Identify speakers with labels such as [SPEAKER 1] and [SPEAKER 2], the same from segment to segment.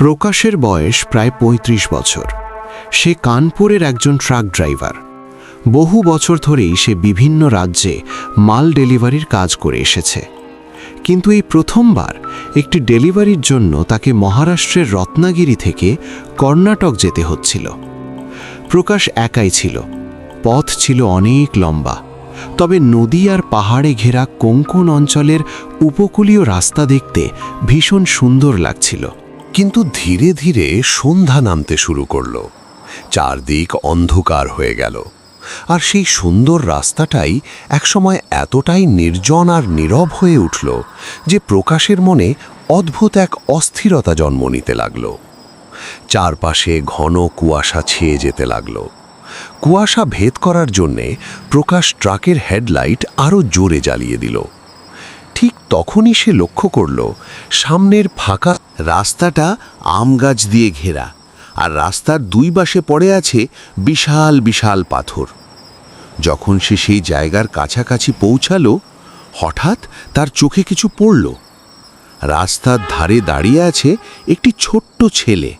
[SPEAKER 1] প্রকাশের বয়স প্রায় ৩৫ বছর। সে কানপুরের একজন ট্রাক ড্রাইভার। বহু বছর ধরেই সে বিভিন্ন রাজ্যে মাল ডেলিভারির কাজ করে এসেছে। কিন্তু এই প্রথমবার একটি ডেলিভারির জন্য তাকে মহারাষ্ট্রের রত্নাগিরি থেকে কর্ণাটক যেতে হচ্ছিল। প্রকাশ একাই ছিল। পথ ছিল অনেক লম্বা, তবে নদী আর পাহাড়ে ঘেরা কোঙ্কণ অঞ্চলের উপকূলীয় রাস্তা দেখতে ভীষণ সুন্দর লাগছিল।
[SPEAKER 2] কিন্তু ধীরে ধীরে সন্ধ্যা নামতে শুরু করল। চারদিক অন্ধকার হয়ে গেল, আর সেই সুন্দর রাস্তাটাই একসময় এতটাই নির্জন আর নীরব হয়ে উঠল যে প্রকাশের মনে অদ্ভুত এক অস্থিরতা জন্ম নিতে লাগল। চারপাশে ঘন কুয়াশা ছেয়ে যেতে লাগল। কুয়াশা ভেদ করার জন্যে প্রকাশ ট্রাকের হেডলাইট আরও জোরে জ্বালিয়ে দিল। ঠিক তখনই সে লক্ষ্য করল সামনের ফাঁকা রাস্তাটা আম গাছ দিয়ে ঘেরা, আর রাস্তার দুই পাশে পড়ে আছে বিশাল বিশাল পাথর। যখন সে সেই জায়গার কাছাকাছি পৌঁছালো, হঠাৎ তার চোখে কিছু পড়ল। রাস্তার ধারে দাঁড়িয়ে আছে একটি ছোট্ট ছেলে।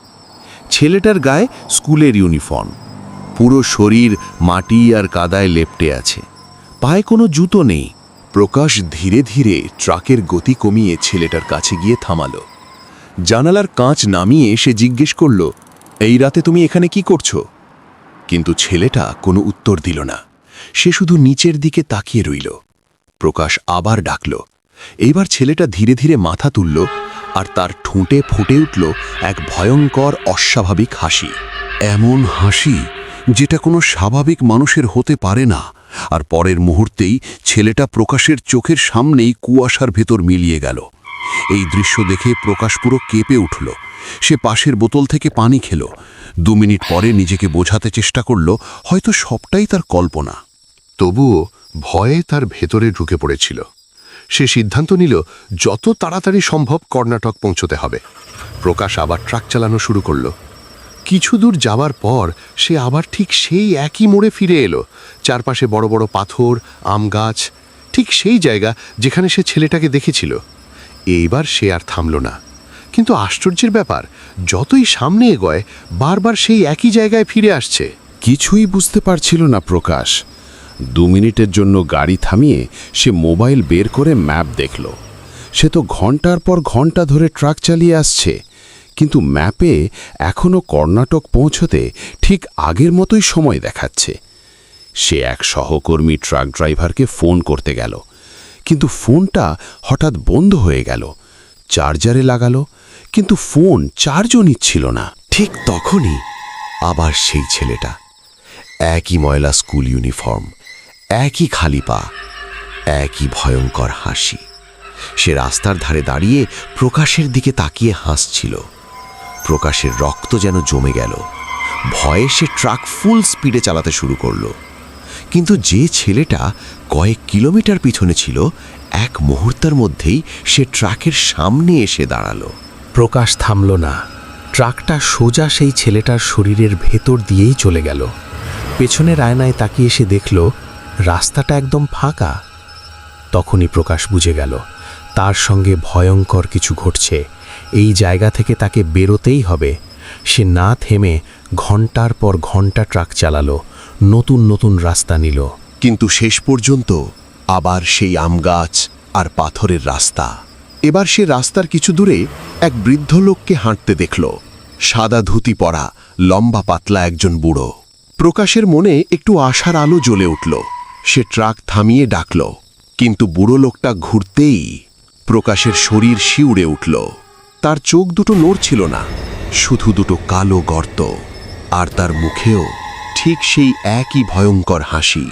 [SPEAKER 2] ছেলেটার গায়ে স্কুলের ইউনিফর্ম, পুরো শরীর মাটি আর কাদায় লেপ্টে আছে, পায়ে কোনো জুতো নেই। প্রকাশ ধীরে ধীরে ট্রাকের গতি কমিয়ে ছেলেটার কাছে গিয়ে থামালো। জানালার কাঁচ নামিয়ে সে জিজ্ঞেস করল, এই রাতে তুমি এখানে কি করছো? কিন্তু ছেলেটা কোনো উত্তর দিল না। সে শুধু নিচের দিকে তাকিয়ে রইল। প্রকাশ আবার ডাকল। এইবার ছেলেটা ধীরে ধীরে মাথা তুলল, আর তার ঠোঁটে ফুটে উঠল এক ভয়ঙ্কর অস্বাভাবিক হাসি। এমন হাসি যেটা কোনো স্বাভাবিক মানুষের হতে পারে না। আর পরের মুহূর্তেই ছেলেটা প্রকাশের চোখের সামনেই কুয়াশার ভেতর মিলিয়ে গেল। এই দৃশ্য দেখে প্রকাশ পুরো কেঁপে উঠল। সে পাশের বোতল থেকে পানি খেল। 2 মিনিট পরে নিজেকে বোঝাতে চেষ্টা করল হয়তো সবটাই তার কল্পনা। তবুও ভয়ে তার ভেতরে ঢুকে পড়েছিল। সে সিদ্ধান্ত নিল যত তাড়াতাড়ি সম্ভব কর্ণাটক পৌঁছতে হবে। প্রকাশ আবার ট্রাক চালানো শুরু করল। কিছু দূর যাওয়ার পর সে আবার ঠিক সেই একই মোড়ে ফিরে এলো। চারপাশে বড় বড় পাথর, আম গাছ, ঠিক সেই জায়গা যেখানে সে ছেলেটাকে দেখেছিল। এইবার সে আর থামল না। কিন্তু আশ্চর্যের ব্যাপার, যতই সামনে এগোয় বারবার সেই একই জায়গায় ফিরে আসছে। কিছুই বুঝতে পারছিল না প্রকাশ। 2 মিনিটের জন্য গাড়ি থামিয়ে সে মোবাইল বের করে ম্যাপ দেখল। সে তো ঘন্টার পর ঘন্টা ধরে ট্রাক চালিয়ে আসছে, কিন্তু ম্যাপে এখনও কর্ণাটক পৌঁছতে ঠিক আগের মতোই সময় দেখাচ্ছে। সে এক সহকর্মী ট্রাক ড্রাইভারকে ফোন করতে গেল, কিন্তু ফোনটা হঠাৎ বন্ধ হয়ে গেল। চার্জারে লাগালো, কিন্তু ফোন চার্জও নিচ্ছিল না। ঠিক তখনই আবার সেই ছেলেটা, একই ময়লা স্কুল ইউনিফর্ম, একই খালি পা, একই ভয়ঙ্কর হাসি। সে রাস্তার ধারে দাঁড়িয়ে প্রকাশের দিকে তাকিয়ে হাসছিল। প্রকাশের রক্ত যেন জমে গেল। ভয়ে সে ট্রাক ফুল স্পিডে চালাতে শুরু করল। কিন্তু যে ছেলেটা কয়েক কিলোমিটার পিছনে ছিল, এক মুহূর্তের মধ্যেই সে ট্রাকের সামনে এসে দাঁড়ালো।
[SPEAKER 3] প্রকাশ থামল না। ট্রাকটা সোজা সেই ছেলেটার শরীরের ভেতর দিয়েই চলে গেল। পেছনের আয়নায় তাকিয়ে সে দেখল রাস্তাটা একদম ফাঁকা। তখনই প্রকাশ বুঝে গেল তার সঙ্গে ভয়ঙ্কর কিছু ঘটছে। এই জায়গা থেকে তাকে বেরোতেই হবে। সে না থেমে ঘন্টার পর ঘন্টা ট্রাক চালালো, নতুন নতুন রাস্তা নিল।
[SPEAKER 2] কিন্তু শেষ পর্যন্ত আবার সেই আম গাছ আর পাথরের রাস্তা। এবার সে রাস্তার কিছু দূরে এক বৃদ্ধ লোককে হাঁটতে দেখল। সাদা ধুতি পরা, লম্বা পাতলা একজন বুড়ো। প্রকাশের মনে একটু আশার আলো জ্বলে উঠল। সে ট্রাক থামিয়ে ডাকল, কিন্তু বুড়ো লোকটা ঘুরতেই প্রকাশের শরীর শিউরে উঠল। তার চোখ দুটো নড়ছিল না, শুধু দুটো কালো গর্ত, আর তার মুখেও ঠিক সেই একই ভয়ঙ্কর হাসি।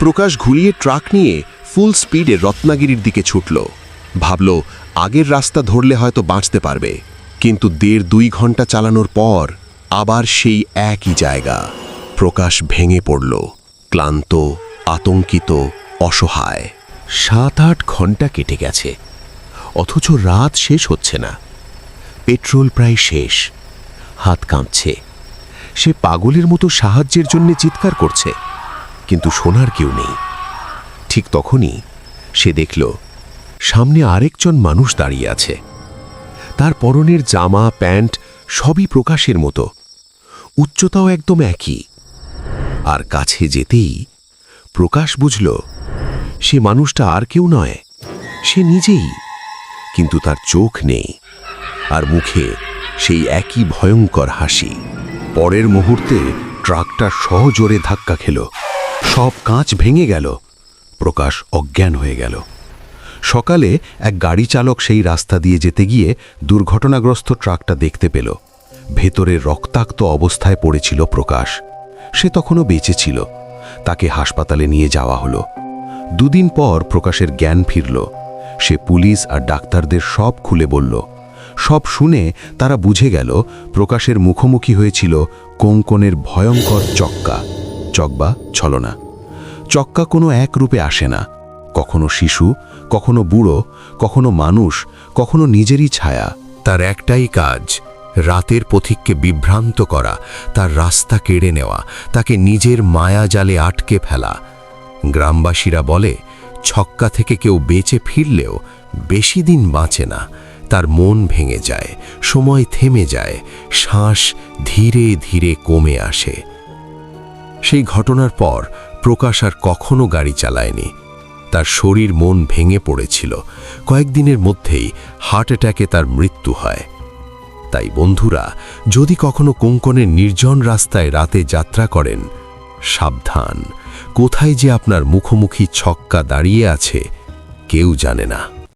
[SPEAKER 2] প্রকাশ ঘুরিয়ে ট্রাক নিয়ে ফুল স্পিডে রত্নাগিরির দিকে ছুটল। ভাবল আগের রাস্তা ধরলে হয়তো বাঁচতে পারবে। কিন্তু 1.5-2 ঘন্টা চালানোর পর আবার সেই একই জায়গা। প্রকাশ ভেঙে পড়ল, ক্লান্ত, আতঙ্কিত, অসহায়। 7-8 ঘন্টা কেটে গেছে, অথচ রাত শেষ হচ্ছে না। পেট্রোল প্রায় শেষ, হাত কাঁপছে। সে পাগলের মতো সাহায্যের জন্য চিৎকার করছে, কিন্তু শোনার কেউ নেই। ঠিক তখনই সে দেখল সামনে আরেকজন মানুষ দাঁড়িয়ে আছে। তার পরনের জামা প্যান্ট সবই প্রকাশের মতো, উচ্চতাও একদম একই। আর কাছে যেতেই প্রকাশ বুঝল সে মানুষটা আর কেউ নয়, সে নিজেই। কিন্তু তার চোখ নেই, আর মুখে সেই একই ভয়ঙ্কর হাসি। পরের মুহূর্তে ট্রাকটা সজোরে ধাক্কা খেল, সব কাঁচ ভেঙে গেল। প্রকাশ অজ্ঞান হয়ে গেল। সকালে এক গাড়ি চালক সেই রাস্তা দিয়ে যেতে গিয়ে দুর্ঘটনাগ্রস্ত ট্রাকটা দেখতে পেল। ভেতরে রক্তাক্ত অবস্থায় পড়েছিল প্রকাশ। সে তখনও বেঁচে ছিল। তাকে হাসপাতালে নিয়ে যাওয়া হলো। 2 দিন পর প্রকাশের জ্ঞান ফিরল। সে পুলিশ আর ডাক্তারদের সব খুলে বলল। সব শুনে তারা বুঝে গেল প্রকাশের মুখোমুখি হয়েছিল কোঙ্কনের ভয়ঙ্কর চক্কা। চকবা ছলনা। চক্কা কোনো এক রূপে আসে না, কখনো শিশু, কখনো বুড়ো, কখনো মানুষ, কখনো নিজেরই ছায়া। তার একটাই কাজ, রাতের পথিককে বিভ্রান্ত করা, তার রাস্তা কেড়ে নেওয়া, তাকে নিজের মায়াজালে আটকে ফেলা। গ্রামবাসীরা বলে, ছক্কা থেকে কেউ বেঁচে ফিরলেও বেশি দিন বাঁচে না। তার মন ভেঙে যায়, সময় থেমে যায়, শ্বাস ধীরে ধীরে কমে আসে। সেই ঘটনার পর প্রকাশ আর কখনো গাড়ি চালায়নি। তার শরীর মন ভেঙে পড়েছিল। কয়েকদিনের মধ্যেই হার্ট অ্যাটাকে তার মৃত্যু হয়। তাই বন্ধুরা, যদি কখনো কোঙ্কনের নির্জন রাস্তায় রাতে যাত্রা করেন, সাবধান, কোথায় যে আপনার মুখোমুখি ছক্কা দাঁড়িয়ে আছে কেউ জানে না।